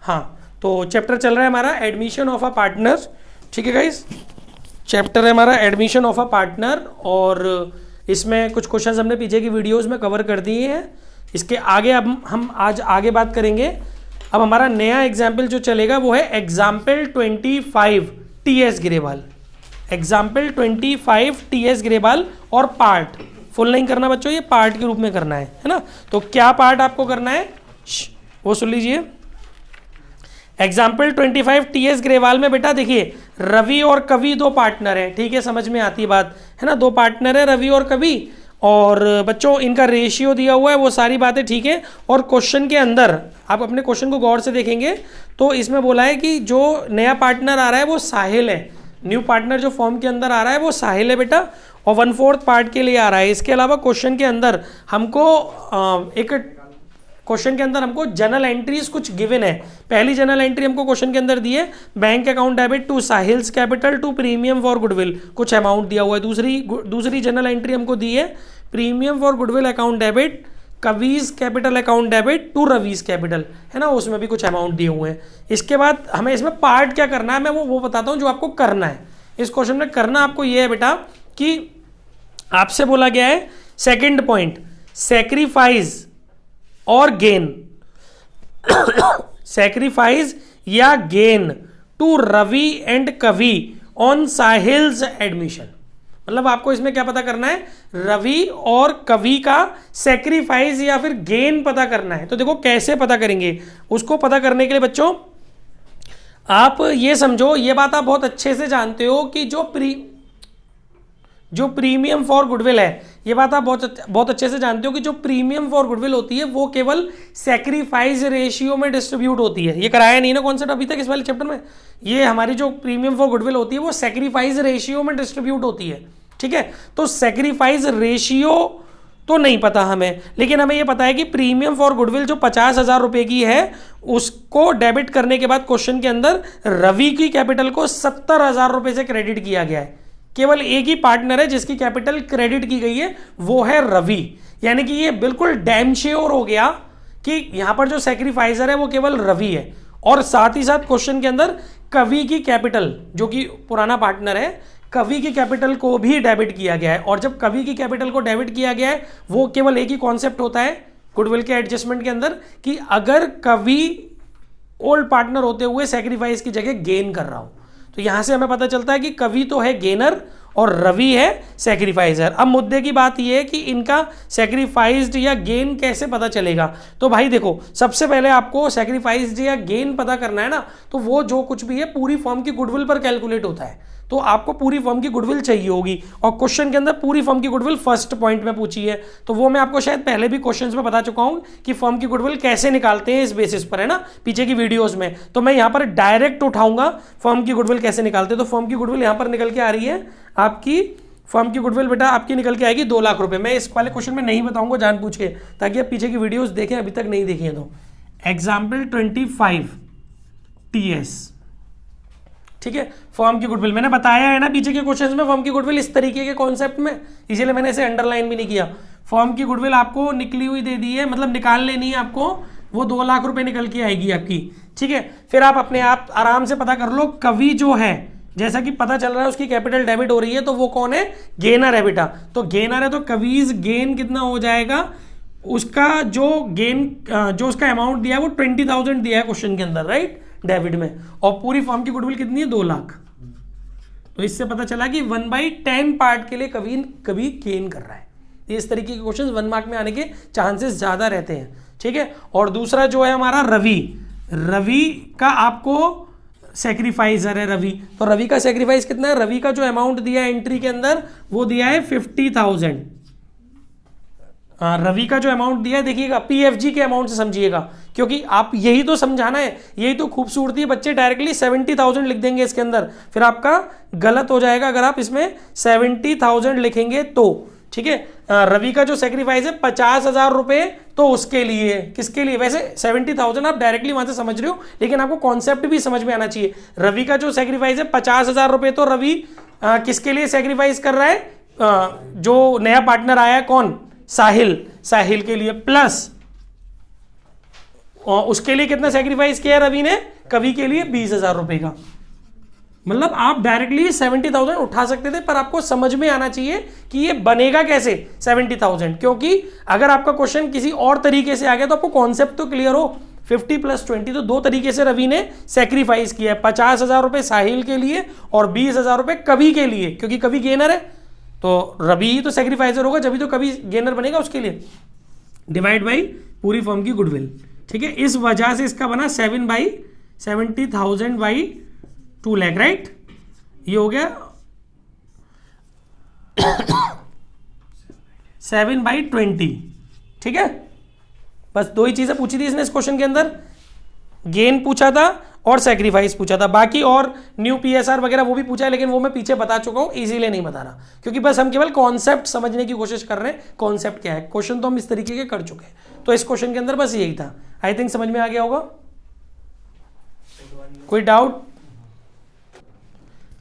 हाँ, तो चैप्टर चल रहा है हमारा एडमिशन ऑफ अ पार्टनर। ठीक है गाइस, चैप्टर है हमारा एडमिशन ऑफ अ पार्टनर, और इसमें कुछ क्वेश्चंस हमने पीछे की वीडियोस में कवर कर दिए हैं। इसके आगे अब हम आज आगे बात करेंगे। अब हमारा नया एग्जाम्पल जो चलेगा वो है example 25 T.S.. Grewal. Example 25 T.S.. Grewal और पार्ट, फुल नहीं करना बच्चों, ये पार्ट के रूप में करना है ना। तो क्या पार्ट आपको करना है वो सुन लीजिए। Example 25 T.S.. ग्रेवाल में बेटा देखिए, रवि और कवि दो पार्टनर हैं। ठीक है, समझ में आती बात है ना, दो पार्टनर है रवि और कवि, और बच्चों इनका रेशियो दिया हुआ है, वो सारी बातें ठीक है। और क्वेश्चन के अंदर आप अपने क्वेश्चन को गौर से देखेंगे तो इसमें बोला है कि जो नया पार्टनर आ रहा है वो साहिल है। न्यू पार्टनर जो फॉर्म के अंदर आ रहा है वो साहिल है बेटा, और 1/4 पार्ट के लिए आ रहा है। इसके अलावा क्वेश्चन के अंदर हमको जनरल एंट्रीज कुछ गिवन है। पहली जनरल एंट्री हमको क्वेश्चन के अंदर दी है, bank account debit to Sahil's capital to premium for goodwill, कुछ अमाउंट दिया हुआ है। दूसरी जनरल एंट्री हमको दी है, premium for goodwill account debit Kavi's capital account debit to Ravi's capital, है ना, उसमें भी कुछ अमाउंट दिए हुए हैं। इसके बाद हमें इसमें पार्ट क्या करना है, मैं वो बताता हूँ जो आपको करना है। इस क्वेश्चन में करना आपको ये है बेटा कि आपसे बोला गया है सेकंड पॉइंट, सैक्रिफाइस और गेन सैक्रिफाइस या गेन टू रवि एंड कवि ऑन साहिल्स एडमिशन। मतलब आपको इसमें क्या पता करना है, रवि और कवि का सैक्रिफाइस या फिर गेन पता करना है। तो देखो कैसे पता करेंगे, उसको पता करने के लिए बच्चों आप ये समझो, ये बात आप बहुत अच्छे से जानते हो कि जो प्रीमियम फॉर गुडविल है, ये बात आप बहुत अच्छे से जानते हो कि जो प्रीमियम फॉर गुडविल होती है वो केवल सैक्रिफाइस रेशियो में डिस्ट्रीब्यूट होती है। ये कराया नहीं ना कॉन्सेप्ट अभी तक इस वाले चैप्टर में। ये हमारी जो प्रीमियम फॉर गुडविल होती है वो सैक्रिफाइस रेशियो में डिस्ट्रीब्यूट होती है। ठीक है, तो सैक्रिफाइस रेशियो तो नहीं पता हमें, लेकिन हमें ये पता है कि प्रीमियम फॉर गुडविल जो 50,000 रुपए की है उसको डेबिट करने के बाद क्वेश्चन के अंदर रवि की कैपिटल को 70,000 रुपए से क्रेडिट किया गया है। केवल एक ही पार्टनर है जिसकी कैपिटल क्रेडिट की गई है, वो है रवि। यानी कि ये बिल्कुल डैम श्योर हो गया कि यहां पर जो सैक्रिफाइजर है वो केवल रवि है। और साथ ही साथ क्वेश्चन के अंदर कवि की कैपिटल, जो कि पुराना पार्टनर है, कवि की कैपिटल को भी डेबिट किया गया है। और जब कवि की कैपिटल को डेबिट किया गया है, वो केवल एक ही कॉन्सेप्ट होता है गुडविल के एडजस्टमेंट के अंदर कि अगर कवि ओल्ड पार्टनर होते हुए सैक्रिफाइस की जगह गेन कर रहा हो। तो यहां से हमें पता चलता है कि कवि तो है गेनर और रवि है सैक्रिफाइजर। अब मुद्दे की बात यह है कि इनका सैक्रिफाइस्ड या गेन कैसे पता चलेगा। तो भाई देखो, सबसे पहले आपको सैक्रिफाइस्ड या गेन पता करना है ना, तो वो जो कुछ भी है पूरी फर्म की गुडविल पर कैलकुलेट होता है। तो आपको पूरी फर्म की गुडविल चाहिए होगी, और क्वेश्चन के अंदर पूरी फर्म की गुडविल फर्स्ट पॉइंट में पूछी है। तो वो मैं आपको शायद पहले भी क्वेश्चंस में बता चुका हूं कि फर्म की गुडविल कैसे निकालते हैं इस बेसिस पर, है ना, पीछे की वीडियोस में। तो मैं यहां पर डायरेक्ट उठाऊंगा फर्म की गुडविल कैसे निकालते हैं। तो फर्म की गुडविल यहां पर निकल के आ रही है आपकी, फर्म की गुडविल बेटा आपकी निकल के आएगी 2 लाख रुपए। मैं इस वाले क्वेश्चन में नहीं बताऊंगा जानबूझ के, ताकि आप पीछे की वीडियोस देखें, अभी तक नहीं देखी है तो। Example 25 T.S.. ठीक है, फर्म की गुडविल मैंने बताया है ना पीछे के क्वेश्चंस में, फर्म की गुडविल इस तरीके के कॉन्सेप्ट में, इसीलिए मैंने इसे अंडरलाइन भी नहीं किया। फर्म की गुडविल आपको निकली हुई दे दी है, मतलब निकाल लेनी है आपको, वो 2 लाख रुपए निकल के आएगी आपकी। ठीक है, फिर आप अपने आप आराम से पता कर लो, कवि जो है जैसा कि पता चल रहा है उसकी कैपिटल डेबिट हो रही है, तो वो कौन है, गेनर है बेटा। तो गेनर है तो कवीज गेन कितना हो जाएगा, उसका जो गेन जो उसका अमाउंट दिया है वो 20,000 दिया है क्वेश्चन के अंदर, राइट, डेबिट में। और पूरी फर्म की गुडविल कितनी है, 2 लाख। तो इससे पता चला कि 1/10 पार्ट के लिए कभी गेन कर रहा है। इस तरीके के क्वेश्चंस 1 मार्क में आने के चांसेस ज्यादा रहते हैं। ठीक है, और दूसरा जो है हमारा रवि का आपको सैक्रिफाइजर है रवि। तो रवि का सैक्रिफाइस कितना है, रवि का जो अमाउंट दिया है एंट्री के अंदर वो दिया है 50,000। रवि का जो अमाउंट दिया है देखिएगा, पीएफजी के अमाउंट से समझिएगा, क्योंकि आप यही तो समझाना है, यही तो खूबसूरती है। बच्चे डायरेक्टली 70,000 लिख देंगे इसके अंदर, फिर आपका गलत हो जाएगा अगर आप इसमें 70,000 लिखेंगे तो। ठीक है, रवि का जो सैक्रिफाइस है 50,000 रुपए, तो उसके लिए, किसके लिए, वैसे 70,000 आप डायरेक्टली वहां से समझ रहे हो, लेकिन आपको कॉन्सेप्ट भी समझ में आना चाहिए। रवि का जो सैक्रिफाइस है 50,000 रुपए, तो रवि किसके लिए सैक्रिफाइस कर रहा है, जो नया पार्टनर आया है कौन, साहिल के लिए, प्लस और उसके लिए कितना सेक्रीफाइस किया रवि ने, कवि के लिए 20,000 रुपए का। मतलब आप डायरेक्टली 70,000 उठा सकते थे, पर आपको समझ में आना चाहिए कि ये बनेगा कैसे 70,000, क्योंकि अगर आपका क्वेश्चन किसी और तरीके से आ गया तो आपको कॉन्सेप्ट तो क्लियर हो। 50 + 20 तो दो तरीके से रवि ने सेक्रीफाइस किया है, 50,000 रुपए साहिल के लिए और 20,000 रुपए कवि के लिए, क्योंकि कवि गेनर है तो रवि ही तो सेक्रीफाइसर होगा, जब तो कवि गेनर बनेगा उसके लिए। डिवाइड बाई पूरी फर्म की गुडविल, ठीक है। इस वजह से इसका बना 7/70,000 बाई 2 लाख, राइट। ये हो गया 7/20, ठीक है। बस दो ही चीजें पूछी थी इसने इस क्वेश्चन के अंदर, गेन पूछा था और सेक्रीफाइस पूछा था। बाकी और न्यू PSR वगैरह वो भी पूछा है, लेकिन वो मैं पीछे बता चुका हूं, इसीलिए नहीं बता रहा, क्योंकि बस हम केवल कॉन्सेप्ट समझने की कोशिश कर रहे हैं, कॉन्सेप्ट क्या है। क्वेश्चन तो हम इस तरीके के कर चुके हैं, तो इस क्वेश्चन के अंदर बस यही था। आई थिंक समझ में आ गया होगा। कोई डाउट?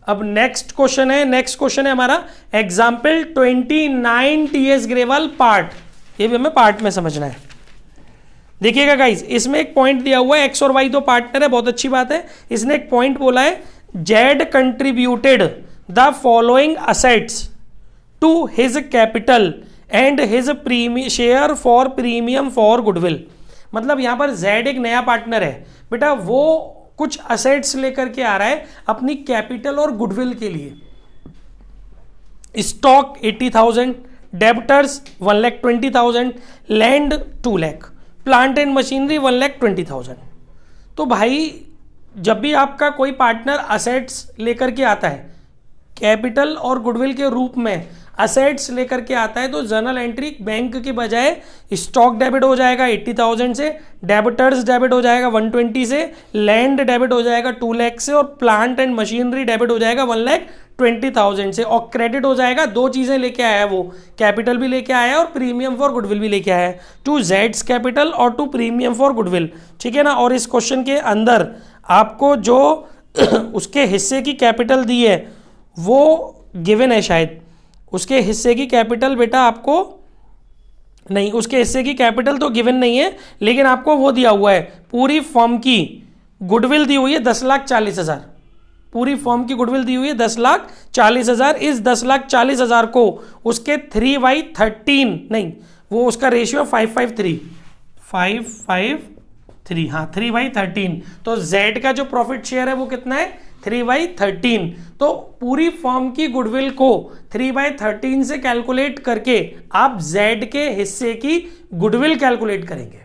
अब नेक्स्ट क्वेश्चन है हमारा एग्जाम्पल 29 TS ग्रेवाल पार्ट। ये भी हमें पार्ट में समझना है। देखिएगा गाइस, इसमें एक पॉइंट दिया हुआ है, एक्स और वाई दो पार्टनर है, बहुत अच्छी बात है। इसने एक पॉइंट बोला है, Z contributed the following assets to his capital and his share for premium for goodwill. मतलब यहां पर जेड एक नया पार्टनर है बेटा, वो कुछ असेट्स लेकर के आ रहा है अपनी कैपिटल और गुडविल के लिए। Stock 80,000, debtors 1,20,000, land 2 lakh, plant and machinery 1,20,000। तो भाई जब भी आपका कोई पार्टनर असेट्स लेकर के आता है कैपिटल और गुडविल के रूप में, असेट्स लेकर के आता है, तो जर्नल एंट्री बैंक के बजाय स्टॉक डेबिट हो जाएगा 80,000 से, डेबिटर्स डेबिट हो जाएगा 120 से, लैंड डेबिट हो जाएगा 2 लाख से, और प्लांट एंड मशीनरी डेबिट हो जाएगा 1,20,000 से, और क्रेडिट हो जाएगा, दो चीजें लेके आया है वो, कैपिटल भी लेके आया है और प्रीमियम फॉर गुडविल भी लेके आया है, टू जेड्स कैपिटल और टू प्रीमियम फॉर गुडविल, ठीक है ना। और इस क्वेश्चन के अंदर आपको जो उसके हिस्से की कैपिटल दी है वो गिवन है, शायद उसके हिस्से की कैपिटल बेटा आपको नहीं, उसके हिस्से की कैपिटल तो गिवन नहीं है, लेकिन आपको वो दिया हुआ है, पूरी फर्म की गुडविल दी हुई है 10,40,000। पूरी फर्म की गुडविल दी हुई है 10,40,000। इस 10,40,000 को उसके 3/13 नहीं, वो उसका रेशियो 553, हाँ 3/13। तो जेड का जो प्रॉफिट शेयर है वो कितना है 3/13। तो पूरी फर्म की गुडविल को 3/13 से कैलकुलेट करके आप जेड के हिस्से की गुडविल कैलकुलेट करेंगे।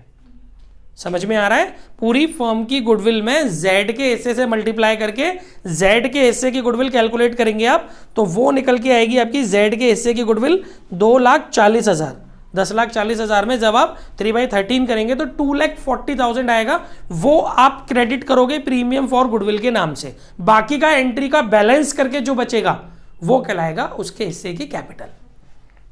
समझ में आ रहा है? पूरी फर्म की गुडविल में जेड के हिस्से से मल्टीप्लाई करके जेड के हिस्से की गुडविल कैलकुलेट करेंगे आप, तो वो निकल के आएगी आपकी जेड के हिस्से की गुडविल 2,40,000। 10,40,000 में जब आप 3/13 करेंगे तो 2,40,000 आएगा, वो आप क्रेडिट करोगे प्रीमियम फॉर गुडविल के नाम से। बाकी का एंट्री का बैलेंस करके जो बचेगा वो कहलाएगा उसके हिस्से की कैपिटल,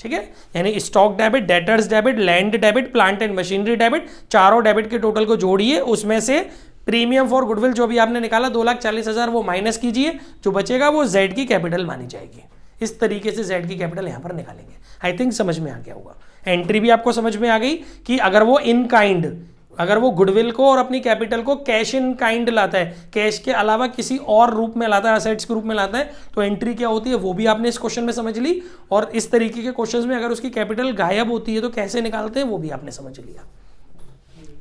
ठीक है। यानी stock debit, debtors debit, land debit, plant and machinery debit, चारों डेबिट के टोटल को जोड़िए, उसमें से प्रीमियम फॉर गुडविल जो भी आपने निकाला 2,40,000 वो माइनस कीजिए, जो बचेगा वो जेड की कैपिटल मानी जाएगी। इस तरीके से जेड की कैपिटल यहां पर निकालेंगे। आई थिंक समझ में आ गया होगा। एंट्री भी आपको समझ में आ गई कि अगर वो इन काइंड, अगर वो गुडविल को और अपनी कैपिटल को कैश इन काइंड लाता है, कैश के अलावा किसी और रूप में लाता है, असेट्स के रूप में लाता है, तो एंट्री क्या होती है वो भी आपने इस क्वेश्चन में समझ ली। और इस तरीके के क्वेश्चंस में अगर उसकी कैपिटल गायब होती है तो कैसे निकालते हैं वो भी आपने समझ लिया,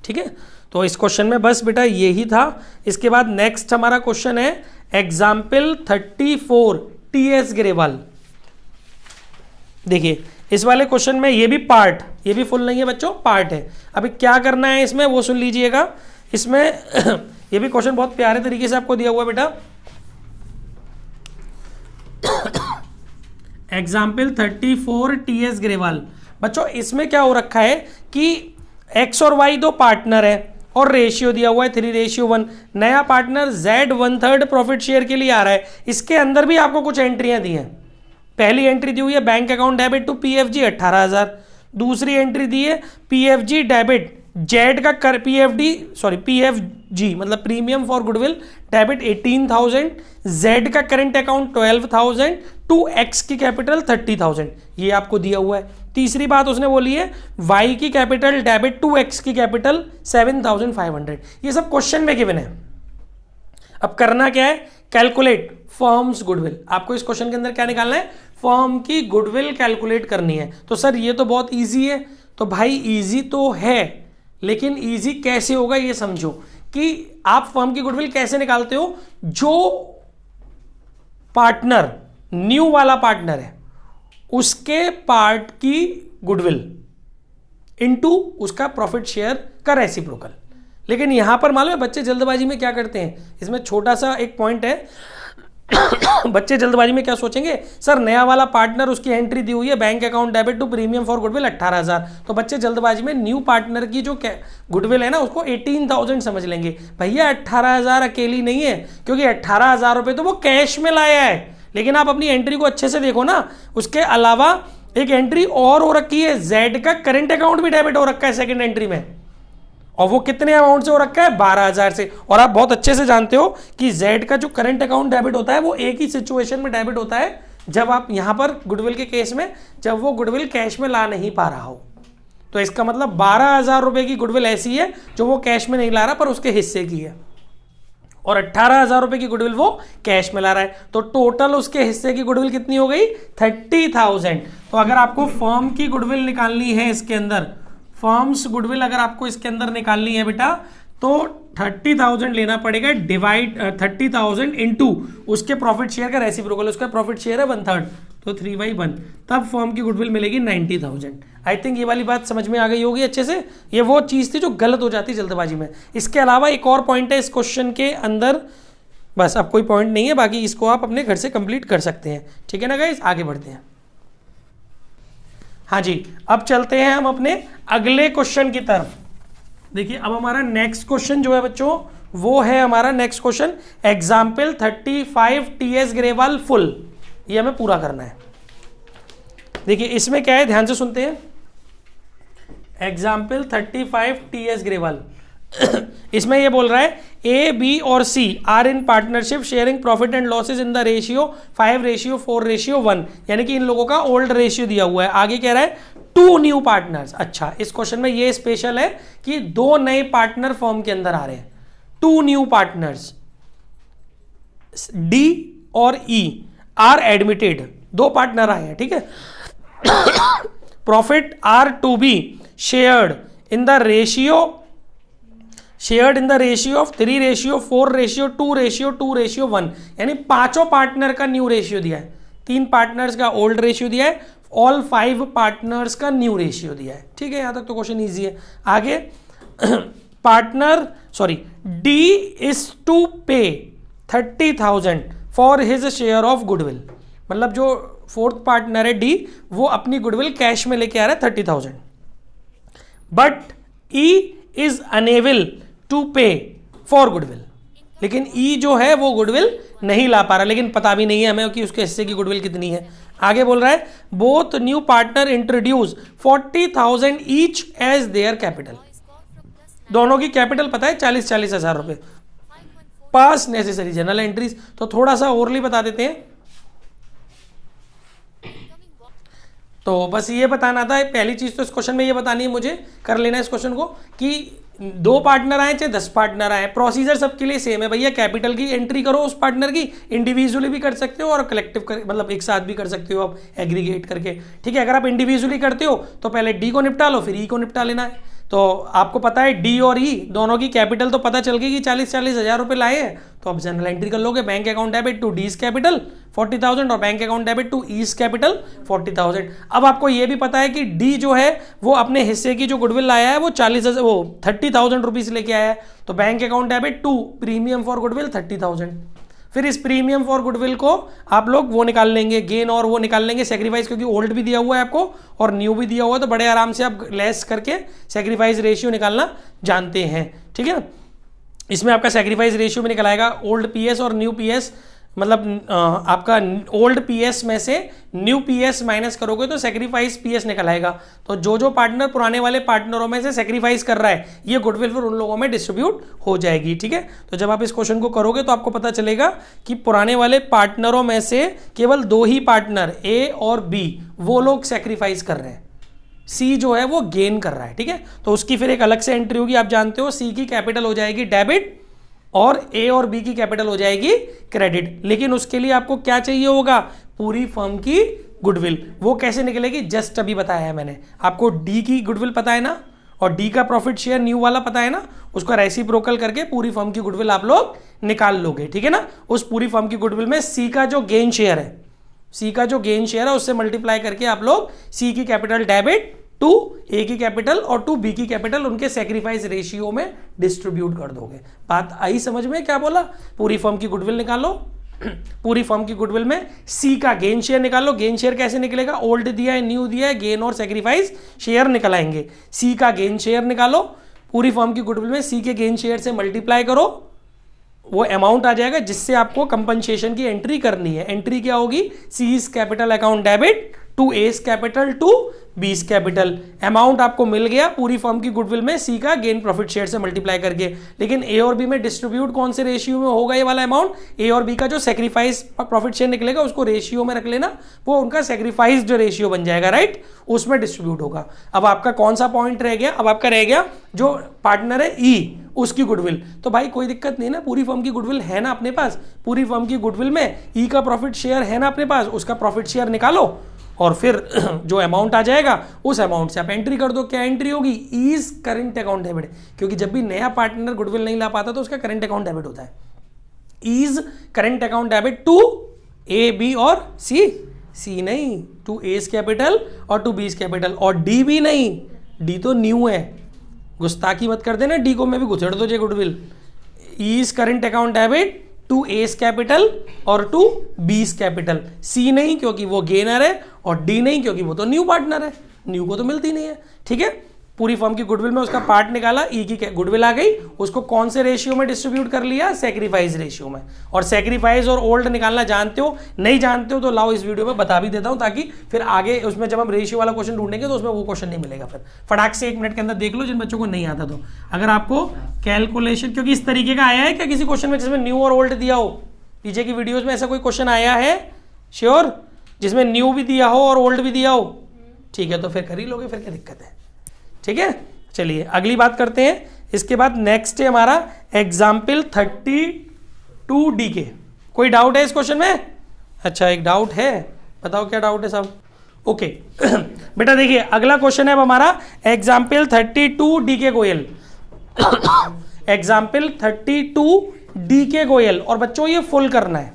ठीक है। तो इस क्वेश्चन में बस बेटा यही था। इसके बाद नेक्स्ट हमारा क्वेश्चन है एग्जाम्पल 34 TS ग्रेवाल। देखिए इस वाले क्वेश्चन में ये भी पार्ट, ये भी फुल नहीं है बच्चों, पार्ट है। अभी क्या करना है इसमें वो सुन लीजिएगा। इसमें ये भी क्वेश्चन बहुत प्यारे तरीके से आपको दिया हुआ है बेटा। Example 34 TS Grewal. बच्चों इसमें क्या हो रखा है कि एक्स और वाई दो पार्टनर है और रेशियो दिया हुआ है 3:1। नया पार्टनर जेड 1/3 प्रॉफिट शेयर के लिए आ रहा है। इसके अंदर भी आपको कुछ एंट्रियां दी हैं। पहली एंट्री दी हुई है bank account debit to PFG 18,000। दूसरी एंट्री दी है PFG डेबिट जेड का कर PFG मतलब premium for goodwill debit 18,000, Z का करंट अकाउंट 12,000, टू एक्स की कैपिटल 30,000, ये आपको दिया हुआ है। तीसरी बात उसने बोली है वाई की कैपिटल डेबिट टू एक्स की कैपिटल 7,500, ये सब क्वेश्चन में गिवन है। अब करना क्या है, कैलकुलेट फर्म्स गुडविल। आपको इस क्वेश्चन के अंदर क्या निकालना है, फर्म की गुडविल कैलकुलेट करनी है। तो सर ये तो बहुत इजी है, तो भाई इजी तो है, लेकिन इजी कैसे होगा ये समझो कि आप फर्म की गुडविल कैसे निकालते हो। जो पार्टनर न्यू वाला पार्टनर है उसके पार्ट की गुडविल इनटू उसका प्रॉफिट शेयर का रेसिप्रोकल। लेकिन यहां पर मालूम है बच्चे जल्दबाजी में क्या करते हैं, इसमें छोटा सा एक पॉइंट है बच्चे जल्दबाजी में क्या सोचेंगे, सर नया वाला पार्टनर उसकी एंट्री दी हुई है bank account debit to premium for goodwill 18,000, तो बच्चे जल्दबाजी में न्यू पार्टनर की जो गुडविल है ना उसको 18,000 समझ लेंगे। भैया 18,000 अकेली नहीं है, क्योंकि 18,000 रुपये तो वो कैश में लाया है। लेकिन आप अपनी एंट्री को अच्छे से देखो ना, उसके अलावा एक एंट्री और हो रखी है, जेड का करंट अकाउंट भी डेबिट हो रखा है सेकंड एंट्री में, और वो कितने अमाउंट से हो रखा है, 12,000 से। और आप बहुत अच्छे से जानते हो कि जेड का जो करंट अकाउंट डेबिट होता है वो एक ही सिचुएशन में डेबिट होता है, जब आप यहां पर गुडविल के केस में जब वो गुडविल कैश में ला नहीं पा रहा हो। तो इसका मतलब 12,000 रुपए की गुडविल ऐसी है जो वो कैश में नहीं ला रहा पर उसके हिस्से की है, और 18,000 रुपए की गुडविल वो कैश में ला रहा है। तो टोटल उसके हिस्से की गुडविल कितनी हो गई, 30,000। तो अगर आपको फर्म की गुडविल निकालनी है, इसके अंदर फर्म्स गुडविल अगर आपको इसके अंदर निकालनी है बेटा, तो 30,000 लेना पड़ेगा, डिवाइड 30,000 इंटू उसके प्रॉफिट शेयर का रेसिप्रोकल, उसका प्रॉफिट शेयर है 1/3, तो 3/1, तब फर्म की गुडविल मिलेगी 90,000। आई थिंक ये वाली बात समझ में आ गई होगी अच्छे से। ये वो चीज़ थी जो गलत हो जाती जल्दबाजी में। इसके अलावा एक और पॉइंट है इस क्वेश्चन के अंदर, बस अब कोई पॉइंट नहीं है, बाकी इसको आप अपने घर से कंप्लीट कर सकते हैं। ठीक है ना गाइस, आगे बढ़ते हैं। हाँ जी, अब चलते हैं हम अपने अगले क्वेश्चन की तरफ। देखिए अब हमारा नेक्स्ट क्वेश्चन जो है बच्चों, वो है हमारा next question example 35 TS Grewal full, ये हमें पूरा करना है। देखिए इसमें क्या है, ध्यान से सुनते हैं। एग्जाम्पल 35 TS ग्रेवाल इसमें ये बोल रहा है ए बी और C are in partnership sharing profit and losses in the ratio 5:4:1, यानी कि इन लोगों का ओल्ड रेशियो दिया हुआ है। आगे कह रहा है 2 न्यू पार्टनर्स। अच्छा, इस क्वेश्चन में ये स्पेशल है कि 2 नए पार्टनर फर्म के अंदर आ रहे हैं, 2 न्यू पार्टनर्स डी और ई आर एडमिटेड, 2 पार्टनर आए हैं। ठीक है, profit are to be shared in the ratio of 3:4:2:2:1, यानी 5 पार्टनर का न्यू रेशियो दिया है, 3 पार्टनर्स का ओल्ड रेशियो दिया है, ऑल 5 पार्टनर्स का न्यू रेशियो दिया है। ठीक है, यहां तक तो क्वेश्चन इजी है। आगे डी इज टू पे 30,000 for his share of goodwill, मतलब जो 4th पार्टनर है डी, वो अपनी गुडविल कैश में लेके आ रहा है 30,000, but E is unable to pay for goodwill, लेकिन ई जो है वो गुडविल नहीं ला पा रहा, लेकिन पता भी नहीं है हमें कि उसके हिस्से की गुडविल कितनी है। आगे बोल रहा है both new partner introduce 40,000 each as their capital, दोनों की कैपिटल पता है 40,000 रुपए, पास नेसेसरी जनरल एंट्रीज। तो थोड़ा सा ओरली बता देते हैं, तो बस ये बताना था। पहली चीज तो इस क्वेश्चन में ये बतानी है मुझे, कर लेना है इस क्वेश्चन को, कि 2 पार्टनर आए चाहे 10 पार्टनर आए, प्रोसीजर सबके लिए सेम है भैया। कैपिटल की एंट्री करो उस पार्टनर की, इंडिविजुअली भी कर सकते हो और कलेक्टिव मतलब एक साथ भी कर सकते हो आप एग्रीगेट करके। ठीक है, अगर आप इंडिविजुअली करते हो तो पहले डी को निपटा लो, फिर ई को निपटा लेना है। तो आपको पता है डी और ई दोनों की कैपिटल तो पता चल गई कि 40,000 रुपए लाए हैं, तो अब जनरल एंट्री कर लोगे, bank account debit to D's capital 40,000 और bank account debit to E's capital 40,000। अब आपको ये भी पता है कि डी जो है वो अपने हिस्से की जो गुडविल लाया है वो 30,000 रुपीज लेके आया है, तो bank account debit to premium for goodwill 30,000। फिर इस प्रीमियम फॉर गुडविल को आप लोग वो निकाल लेंगे, गेन और वो निकाल लेंगे सेक्रीफाइस, क्योंकि ओल्ड भी दिया हुआ है आपको और न्यू भी दिया हुआ है, तो बड़े आराम से आप लेस करके सेक्रीफाइस रेशियो निकालना जानते हैं। ठीक है, इसमें आपका सेक्रीफाइस रेशियो भी निकल आएगा, ओल्ड पीएस और न्यू पीएस मतलब आपका ओल्ड पीएस में से न्यू पीएस माइनस करोगे तो सेक्रीफाइस पीएस निकल आएगा। तो जो पार्टनर पुराने वाले पार्टनरों में से सेक्रीफाइस कर रहा है ये गुडविल फिर उन लोगों में डिस्ट्रीब्यूट हो जाएगी। ठीक है, तो जब आप इस क्वेश्चन को करोगे तो आपको पता चलेगा कि पुराने वाले पार्टनरों में से केवल 2 ही पार्टनर ए और बी वो लोग सेक्रीफाइस कर रहे हैं, सी जो है वो गेन कर रहा है। ठीक है, तो उसकी फिर एक अलग से एंट्री होगी। आप जानते हो सी की कैपिटल हो जाएगी डेबिट और ए और बी की कैपिटल हो जाएगी क्रेडिट। लेकिन उसके लिए आपको क्या चाहिए होगा, पूरी फर्म की गुडविल। वो कैसे निकलेगी, जस्ट अभी बताया है मैंने आपको। डी की गुडविल पता है ना, और डी का प्रॉफिट शेयर न्यू वाला पता है ना, उसका रेसिप्रोकल करके पूरी फर्म की गुडविल आप लोग निकाल लोगे। ठीक है ना, उस पूरी फर्म की गुडविल में सी का जो गेन शेयर है, सी का जो गेन शेयर है उससे मल्टीप्लाई करके आप लोग सी की कैपिटल डेबिट टू ए की कैपिटल और टू बी की कैपिटल उनके सेक्रीफाइस रेशियो में डिस्ट्रीब्यूट कर दोगे। बात आई समझ में, क्या बोला, पूरी फर्म की गुडविल निकालो। पूरी फर्म की गुडविल में सी का गेन शेयर निकालो। गेन शेयर कैसे निकलेगा, ओल्ड दिया है न्यू दिया है, गेन और सेक्रीफाइस शेयर निकल आएंगे। सी का गेन शेयर निकालो, पूरी फर्म की गुडविल में सी के गेन शेयर से मल्टीप्लाई करो, वो अमाउंट आ जाएगा जिससे आपको कंपनसेशन की एंट्री करनी है। एंट्री क्या होगी, C's capital account debit to S capital to B's capital. Amount आपको मिल गया पूरी फर्म की गुडविल में सी का गेन प्रॉफिट शेयर से मल्टीप्लाई करके। लेकिन ए और बी में डिस्ट्रीब्यूट कौन से रेशियो में होगा ये वाला अमाउंट, ए और बी का जो सेक्रीफाइस प्रॉफिट शेयर निकलेगा उसको रेशियो में रख लेना, वो उनका सेक्रीफाइस जो रेशियो बन जाएगा, राइट, उसमें डिस्ट्रीब्यूट होगा। अब आपका कौन सा पॉइंट रह गया, अब आपका रह गया जो पार्टनर है ई, उसकी गुडविल। तो भाई कोई दिक्कत नहीं ना, पूरी फर्म की गुडविल है ना अपने पास, पूरी फर्म की गुडविल में ई का प्रॉफिट शेयर है ना अपने पास, उसका प्रॉफिट शेयर निकालो और फिर जो अमाउंट आ जाएगा उस अमाउंट से आप एंट्री कर दो। क्या एंट्री होगी, इज करंट अकाउंट डेबिट, क्योंकि जब भी नया पार्टनर गुडविल नहीं ला पाता तो उसका करंट अकाउंट डेबिट होता है। E's current account debit to A B और सी, सी नहीं टू एस कैपिटल और टू बीस कैपिटल, और डी भी नहीं, डी तो न्यू है, गुस्ताखी मत कर देना, डी को मैं भी घुसेड़ दो जे goodwill. Is current account debit to S capital और टू बीस कैपिटल, सी नहीं क्योंकि वो गेनर है, और डी नहीं क्योंकि वो तो न्यू पार्टनर है, न्यू को तो मिलती नहीं है। ठीक है, पूरी फर्म की गुडविल में उसका पार्ट निकाला, ई की गुडविल आ गई, उसको कौन से रेशियो में डिस्ट्रीब्यूट कर लिया, सेक्रीफाइस रेशियो में। और सेक्रीफाइस और ओल्ड निकालना जानते हो, नहीं जानते हो तो लाओ इस वीडियो में बता भी देता हूं, ताकि फिर आगे उसमें जब हम रेशियो वाला क्वेश्चन ढूंढेंगे तो उसमें वो क्वेश्चन नहीं मिलेगा। फिर फटाक से 1 मिनट के अंदर देख लो जिन बच्चों को नहीं आता तो। अगर आपको कैलकुलेशन, क्योंकि इस तरीके का आया है क्या किसी क्वेश्चन में जिसमें न्यू और ओल्ड दिया हो, पीछे की वीडियोज में ऐसा कोई क्वेश्चन आया है श्योर जिसमें न्यू भी दिया हो और ओल्ड भी दिया हो? ठीक है, तो फिर कर ही लोगे, फिर क्या दिक्कत है। ठीक है, चलिए अगली बात करते हैं। इसके बाद नेक्स्ट है हमारा एग्जाम्पल 32 डी के। कोई डाउट है इस क्वेश्चन में? अच्छा, एक डाउट है, बताओ क्या डाउट है साहब। ओके बेटा देखिए अगला क्वेश्चन है अब हमारा एग्जाम्पल 32 डी के गोयल। एग्जाम्पल 32 डी के गोयल, और बच्चों ये फुल करना है,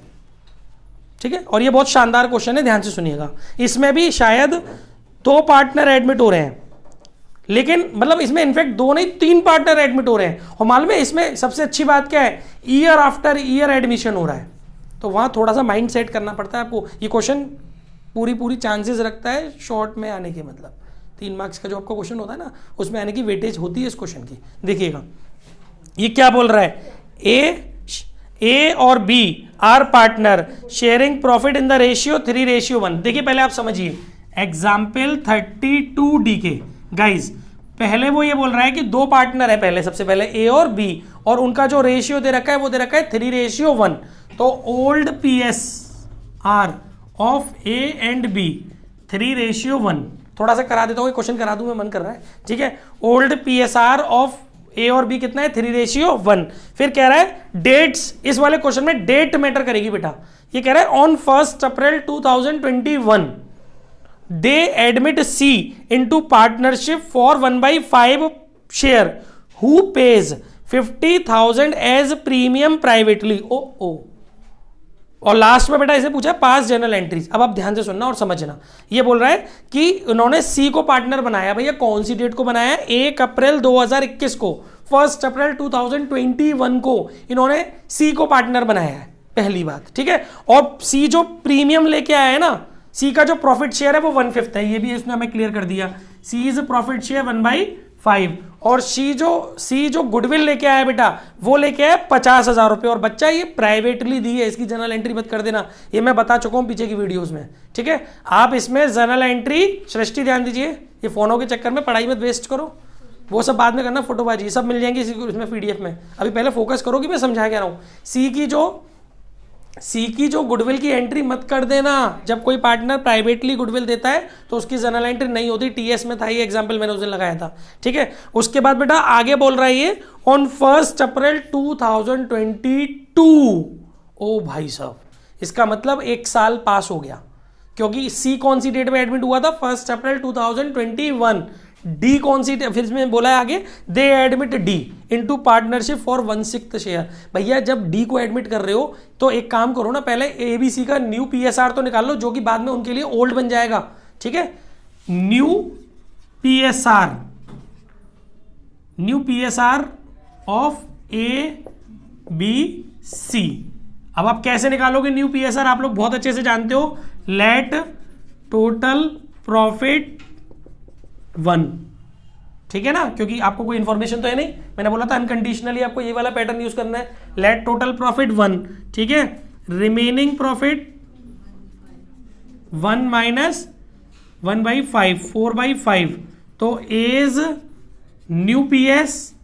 ठीक है, और ये बहुत शानदार क्वेश्चन है, ध्यान से सुनिएगा। इसमें भी शायद 2 पार्टनर एडमिट हो रहे हैं, लेकिन मतलब इसमें इनफैक्ट 2 नहीं 3 पार्टनर एडमिट हो रहे हैं। और मालूम है इसमें सबसे अच्छी बात क्या है, ईयर आफ्टर ईयर एडमिशन हो रहा है, तो वहां थोड़ा सा माइंड सेट करना पड़ता है आपको। ये क्वेश्चन पूरी चांसेस रखता है शॉर्ट में आने के, मतलब 3 मार्क्स का जो आपका क्वेश्चन होता है ना उसमें आने की वेटेज होती है इस क्वेश्चन की। देखिएगा ये क्या बोल रहा है, ए और B are partner sharing profit in the ratio 3:1। देखिए पहले आप समझिए एग्जाम्पल 32 डी के गाइज, पहले वो ये बोल रहा है कि 2 पार्टनर है, पहले सबसे पहले ए और बी, और उनका जो रेशियो दे रखा है वो दे रखा है 3:1। तो old P S R of A and B 3:1। थोड़ा सा करा देता हूँ, क्वेश्चन करा दूं मैं, मन कर रहा है। ठीक है, old P S R of A और बी कितना है 3:1। फिर कह रहा है डेट्स, इस वाले क्वेश्चन में डेट मैटर करेगी बेटा। ये कह रहा है on 1 April 2021 they admit C into partnership for 1/5 share who pays 50,000 as premium privately. ओ और लास्ट में बेटा इसे पूछा पास जर्नल एंट्रीज। अब आप ध्यान से सुनना और समझना, ये बोल रहा है कि उन्होंने सी को पार्टनर बनाया। भैया कौन सी डेट को बनाया? 1 अप्रैल 2021 को, 1 अप्रैल 2021 को इन्होंने सी को पार्टनर बनाया है, पहली बात। ठीक है, और सी जो प्रीमियम लेके आया है ना, सी का जो प्रॉफिट शेयर है वो 1/5 है, ये भी इसने हमें क्लियर कर दिया। सी इज प्रॉफिट शेयर 1/5 5 और सी जो गुडविल लेके आया बेटा वो लेके आया 50,000 रुपये। और बच्चा ये प्राइवेटली दी है, इसकी जर्नल एंट्री मत कर देना, ये मैं बता चुका हूँ पीछे की वीडियोस में, ठीक है। आप इसमें जर्नल एंट्री, सृष्टि ध्यान दीजिए, ये फोनों के चक्कर में पढ़ाई मत वेस्ट करो, वो सब बाद में करना, फोटोबाजी सब मिल जाएंगी इसमें PDF में। अभी पहले फोकस करो कि मैं समझा क्या रहा हूँ। सी की जो गुडविल की एंट्री मत कर देना। जब कोई पार्टनर प्राइवेटली गुडविल देता है तो उसकी जर्नल एंट्री नहीं होती, TS में था ये एग्जांपल मैंने उस दिन लगाया था, ठीक है। उसके बाद बेटा आगे बोल रहा है ये ऑन 1 अप्रैल 2022। ओ भाई साहब, इसका मतलब 1 साल पास हो गया, क्योंकि सी कौन सी डेट में एडमिट हुआ था, 1 अप्रैल 2021। डी कौन सी, फिर इसमें बोला है आगे, दे admit D into partnership for 1/6 share. भैया जब डी को एडमिट कर रहे हो तो एक काम करो ना, पहले ABC का न्यू PSR तो निकाल लो, जो कि बाद में उनके लिए ओल्ड बन जाएगा, ठीक है। New PSR of ABC। अब आप कैसे निकालोगे न्यू PSR, आप लोग बहुत अच्छे से जानते हो, लेट टोटल प्रॉफिट 1, ठीक है ना, क्योंकि आपको कोई इंफॉर्मेशन तो है नहीं, मैंने बोला था अनकंडीशनली आपको ये वाला पैटर्न यूज करना है। लेट टोटल प्रॉफिट 1, ठीक है, रिमेनिंग प्रॉफिट 1 माइनस 1/5, 4/5, तो एज न्यू PS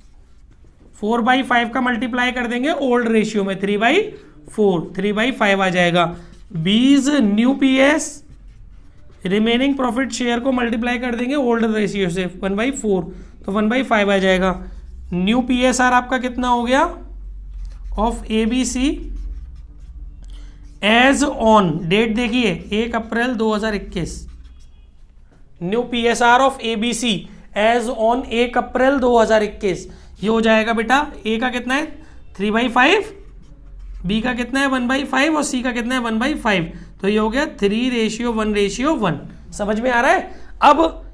4/5 का मल्टीप्लाई कर देंगे ओल्ड रेशियो में, 3/4, 3/5 आ जाएगा। बीज new PS remaining profit share को मल्टीप्लाई कर देंगे ओल्ड रेशियो से, 1/4, तो 1/5 आ जाएगा। न्यू PSR आपका कितना हो गया of ABC as on, date देखिए 1 April 2021। New PSR of ABC as on 1 April 2021, ये हो जाएगा बेटा, A का कितना है 3/5, B का कितना है 1/5 और C का कितना है 1/5, तो ये हो गया 3:1:1। समझ में आ रहा है। अब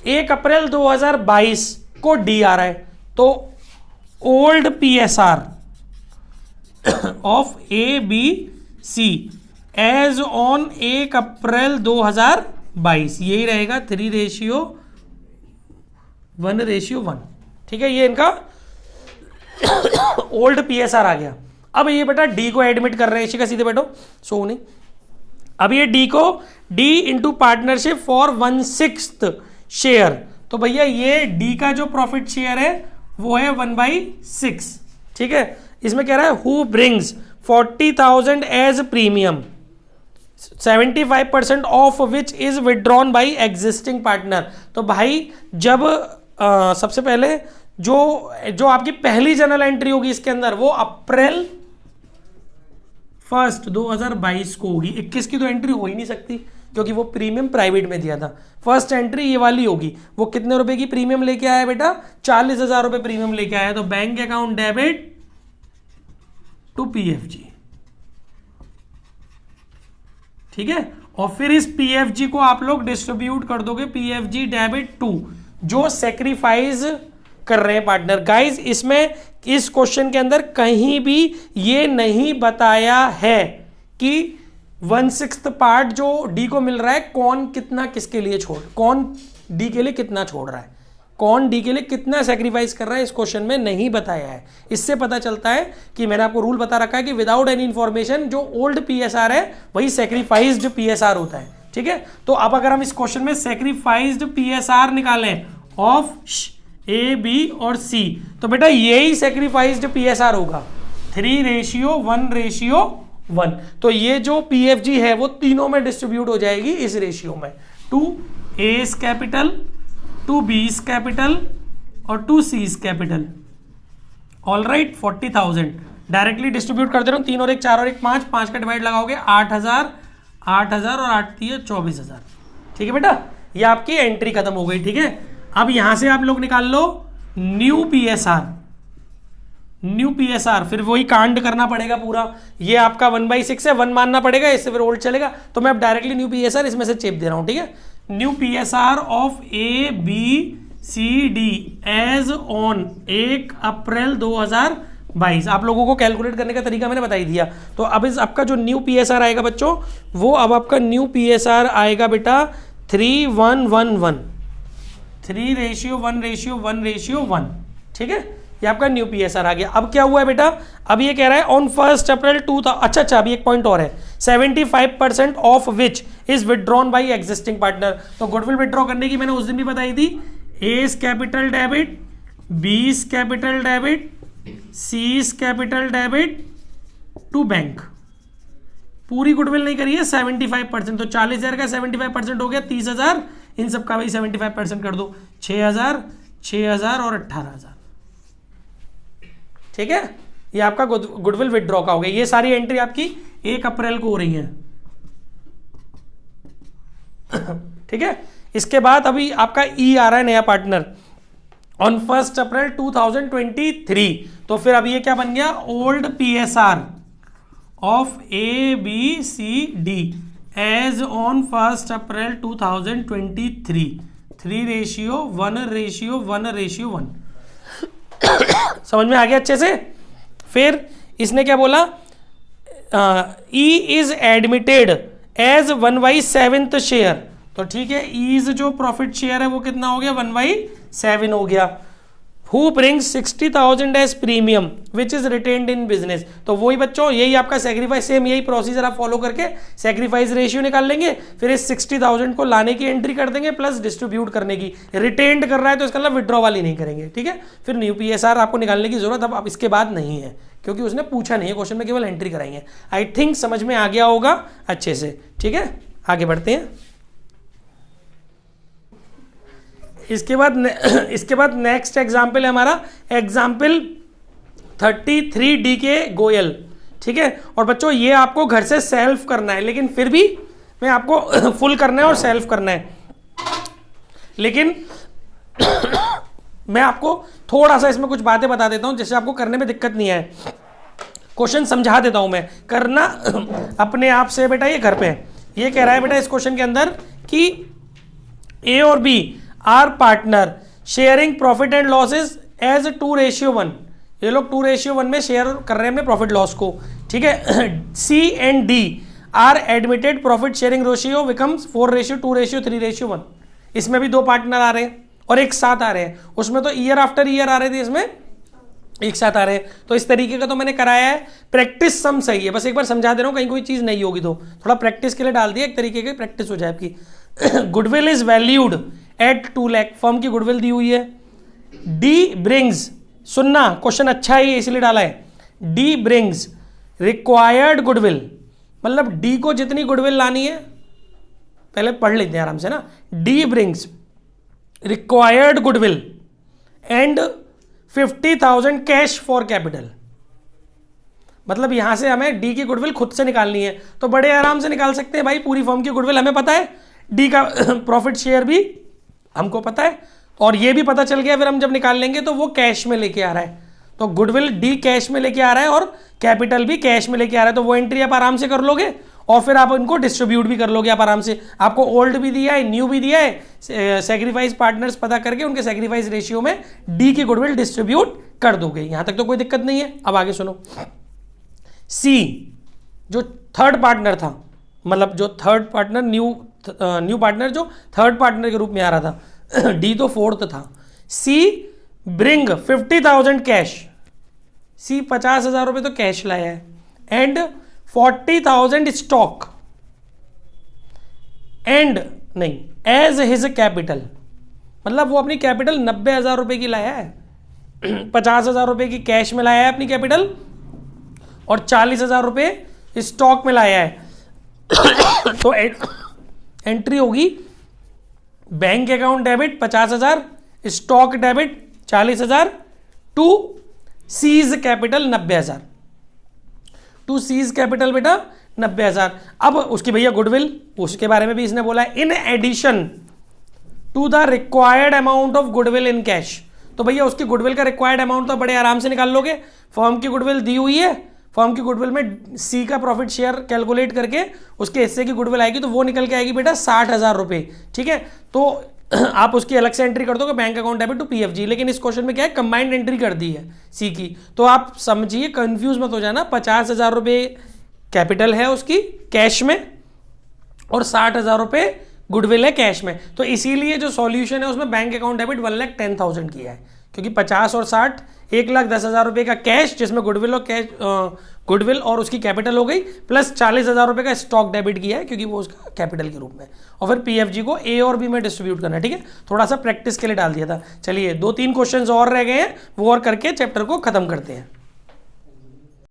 1 अप्रैल 2022 को D आ रहा है, तो old PSR of ABC as on 1 April 2022 यही रहेगा 3:1:1, ठीक है। ये इनका ओल्ड PSR आ गया। अब ये बेटा डी को एडमिट कर रहे हैं, इसी का सीधे बैठो, सो नहीं। अब ये डी को D into partnership for 1/6 share, तो भैया ये डी का जो प्रॉफिट शेयर है वो है 1/6, ठीक है। इसमें कह रहा है who brings 40,000 as premium, 75% of which is withdrawn by existing partner. तो भाई जब सबसे पहले जो आपकी पहली जर्नल एंट्री होगी इसके अंदर वो अप्रैल 1 2022 को होगी। 21 की तो एंट्री हो ही नहीं सकती क्योंकि वो प्रीमियम प्राइवेट में दिया था। फर्स्ट एंट्री ये वाली होगी। वो कितने रुपए की प्रीमियम लेके आया बेटा, 40,000 रुपए प्रीमियम लेके आया, तो bank account debit to PFG, ठीक है। और फिर इस PFG को आप लोग डिस्ट्रीब्यूट कर दोगे PFG डेबिट टू जो सेक्रीफाइस कर रहे हैं पार्टनर। गाइस इसमें इस क्वेश्चन के अंदर कहीं भी ये नहीं बताया है कि 1/6 पार्ट जो डी को मिल रहा है कौन कितना किसके लिए कौन डी के लिए कितना छोड़ रहा है, कौन डी के लिए कितना सेक्रीफाइस कर रहा है, इस क्वेश्चन में नहीं बताया है। इससे पता चलता है कि मैंने आपको रूल बता रखा है कि विदाउट एनी इंफॉर्मेशन जो ओल्ड PSR है वही सेक्रीफाइस्ड PSR होता है, ठीक है। तो अब अगर हम इस क्वेश्चन में सेक्रीफाइस्ड PSR निकालें ऑफ A, B और C, तो बेटा यही सेक्रीफाइस्ड PSR होगा, 3:1:1। तो ये जो PFG है वो तीनों में डिस्ट्रीब्यूट हो जाएगी इस रेशियो में, 2 A's कैपिटल, 2 B's कैपिटल और 2 C's capital. All right, 40,000 directly distribute कर दे रहा हूँ, 3 और 1 4 और 1 5, 5 का डिवाइड लगाओगे 8,000, 8,000 और 8 3 24,000, ठीक है बेटा। ये आपकी एंट्री खत्म हो गई, ठीक है। अब यहां से आप लोग निकाल लो न्यू PSR, फिर वही कांड करना पड़ेगा पूरा। ये आपका 1/6 है, 1 मानना पड़ेगा, इससे फिर ओल्ड चलेगा, तो मैं अब डायरेक्टली न्यू PSR इसमें से चेप दे रहा हूं, ठीक है। New PSR of ABCD as on 1 April 2022। आप लोगों को कैलकुलेट करने का तरीका मैंने बता ही दिया। तो अब इस आपका जो न्यू PSR आएगा बच्चों, वो अब आपका न्यू PSR आएगा बेटा 3:1:1:1, 3:1:1:1, ठीक है, ये आपका न्यू PSR आ गया। अब क्या हुआ है बेटा, अब ये कह रहा है ऑन 1 अप्रैल 2000, अच्छा अभी एक पॉइंट और है, 75% of which is withdrawn by existing partner. तो गुडविल विदड्रॉ करने की मैंने उस दिन भी बताई थी, A's capital debit, B's capital debit, C's capital debit to bank. पूरी गुडविल नहीं करी है, 75%, तो 40,000 का 75% हो गया 30,000, इन सब का भाई 75% कर दो, 6,000, 6,000 और 18,000, ठीक है, ये आपका गुडविल विदड्रॉ का हो गया। ये सारी एंट्री आपकी 1 अप्रैल को हो रही है, ठीक है। इसके बाद अभी आपका ई आ रहा है नया पार्टनर ऑन 1 अप्रैल 2023, तो फिर अभी ये क्या बन गया, old PSR of ABCD as on 1 April 2023, 3:1:1:1। समझ में आ गया अच्छे से। फिर इसने क्या बोला, E is admitted as 1/7 share, तो ठीक है, ईज जो प्रॉफिट शेयर है वो कितना हो गया, 1/7 हो गया। Who brings 60,000 as premium which is retained in business, तो वही बच्चों यही आपका सेक्रीफाइस, सेम यही प्रोसीजर आप फॉलो करके सेक्रीफाइस रेशियो निकाल लेंगे, फिर इस 60,000 को लाने की एंट्री कर देंगे प्लस डिस्ट्रीब्यूट करने की। रिटेन्ड कर रहा है तो इसका मतलब विड्रॉ वाली नहीं करेंगे, ठीक है। फिर न्यू PSR आपको निकालने की जरूरत अब इसके बाद नहीं है, क्योंकि उसने पूछा नहीं है क्वेश्चन में, केवल एंट्री कराएंगे। आई थिंक समझ में आ गया होगा अच्छे से, ठीक है, आगे बढ़ते हैं। इसके बाद नेक्स्ट एग्जाम्पल है हमारा एग्जाम्पल 33D के गोयल, ठीक है। और बच्चों ये आपको घर से सेल्फ करना है, लेकिन फिर भी मैं आपको फुल करना है और सेल्फ करना है, लेकिन मैं आपको थोड़ा सा इसमें कुछ बातें बता देता हूं जिससे आपको करने में दिक्कत नहीं आए। क्वेश्चन समझा देता हूं मैं, करना अपने आप से बेटा। ये घर पे ये कह रहा है बेटा इस क्वेश्चन के अंदर कि A और B are partner sharing profit and losses as 2:1, ये लोग 2:1 में शेयर कर रहे हैं अपने प्रॉफिट लॉस को, ठीक है। C and D are admitted profit sharing ratio becomes 4:2:3:1, इसमें भी दो पार्टनर आ रहे हैं और एक साथ आ रहे हैं, उसमें तो ईयर आफ्टर ईयर आ रहे थे, इसमें एक साथ आ रहे हैं। तो इस तरीके का तो मैंने कराया है, प्रैक्टिस सम सही है, बस एक बार समझा दे रहा हूँ, कहीं कोई चीज़ नहीं होगी तो थोड़ा प्रैक्टिस के लिए डाल दिया, एक तरीके की प्रैक्टिस हो जाए आपकी। Goodwill is valued at 2 lakh, firm की गुडविल दी हुई है। डी ब्रिंग्स, सुनना क्वेश्चन अच्छा है इसलिए डाला है, डी ब्रिंग्स रिक्वायर्ड गुडविल, मतलब डी को जितनी गुडविल लानी है, पहले पढ़ लेते हैं आराम से ना। D brings required goodwill and 50,000 cash for capital, मतलब यहां से हमें डी की गुडविल खुद से निकालनी है, तो बड़े आराम से निकाल सकते हैं भाई। पूरी फर्म की गुडविल हमें पता है, डी का प्रॉफिट शेयर भी हमको पता है, और ये भी पता चल गया। फिर हम जब निकाल लेंगे तो वो कैश में लेके आ रहा है, तो गुडविल डी कैश में लेके आ रहा है और कैपिटल भी कैश में लेके आ रहा है, तो वो एंट्री आप आराम से कर लोगे और फिर आप इनको डिस्ट्रीब्यूट भी कर लोगे आप आराम से। आपको ओल्ड भी दिया है, न्यू भी दिया है, सेक्रीफाइस पार्टनर्स पता करके उनके सेक्रीफाइस रेशियो में डी की गुडविल डिस्ट्रीब्यूट कर दोगे, यहां तक तो कोई दिक्कत नहीं है। अब आगे सुनो, सी जो थर्ड पार्टनर था, मतलब जो थर्ड पार्टनर न्यू पार्टनर जो थर्ड पार्टनर के रूप में आ रहा था, डी तो फोर्थ था। सी ब्रिंग 50,000 कैश, सी 50,000 रुपए तो कैश लाया है, एंड 40,000 स्टॉक एंड नहीं एज हिज कैपिटल, मतलब वो अपनी कैपिटल 90,000 रुपए की लाया है, 50,000 रुपए की कैश में लाया है अपनी कैपिटल और 40,000 रुपए स्टॉक में लाया है। तो एंट्री होगी bank account debit 50,000, stock debit 40,000 to C's capital 90,000, to C's capital बेटा 90,000। अब उसकी भैया गुडविल, उसके बारे में भी इसने बोला है, in addition to the required amount of goodwill in cash, तो भैया उसकी गुडविल का रिक्वायर्ड अमाउंट तो बड़े आराम से निकाल लोगे। फर्म की गुडविल दी हुई है, फर्म की गुडविल में सी का प्रॉफिट शेयर कैलकुलेट करके उसके हिस्से की गुडविल आएगी, तो वो निकल के आएगी बेटा 60,000 रुपए, ठीक है। तो आप उसकी अलग से एंट्री कर दोगे bank account debit to PFG, लेकिन इस क्वेश्चन में क्या है, कंबाइंड एंट्री कर दी है सी की, तो आप समझिए, कंफ्यूज मत हो जाना। 50,000 रुपए कैपिटल है उसकी कैश में और 60,000 रुपए गुडविल है कैश में, तो इसीलिए जो सॉल्यूशन है उसमें बैंक अकाउंट डेबिट 1,10,000 किया है, क्योंकि 50 और 60 1,10,000 रुपये का कैश, जिसमें गुडविल और कैश गुडविल और उसकी कैपिटल हो गई, प्लस 40,000 रुपये का स्टॉक डेबिट किया है क्योंकि वो उसका कैपिटल के रूप में, और फिर पीएफजी को ए और बी में डिस्ट्रीब्यूट करना है। ठीक है, थोड़ा सा प्रैक्टिस के लिए डाल दिया था। चलिए 2-3 क्वेश्चंस और रह गए हैं, वो और करके चैप्टर को खत्म करते हैं।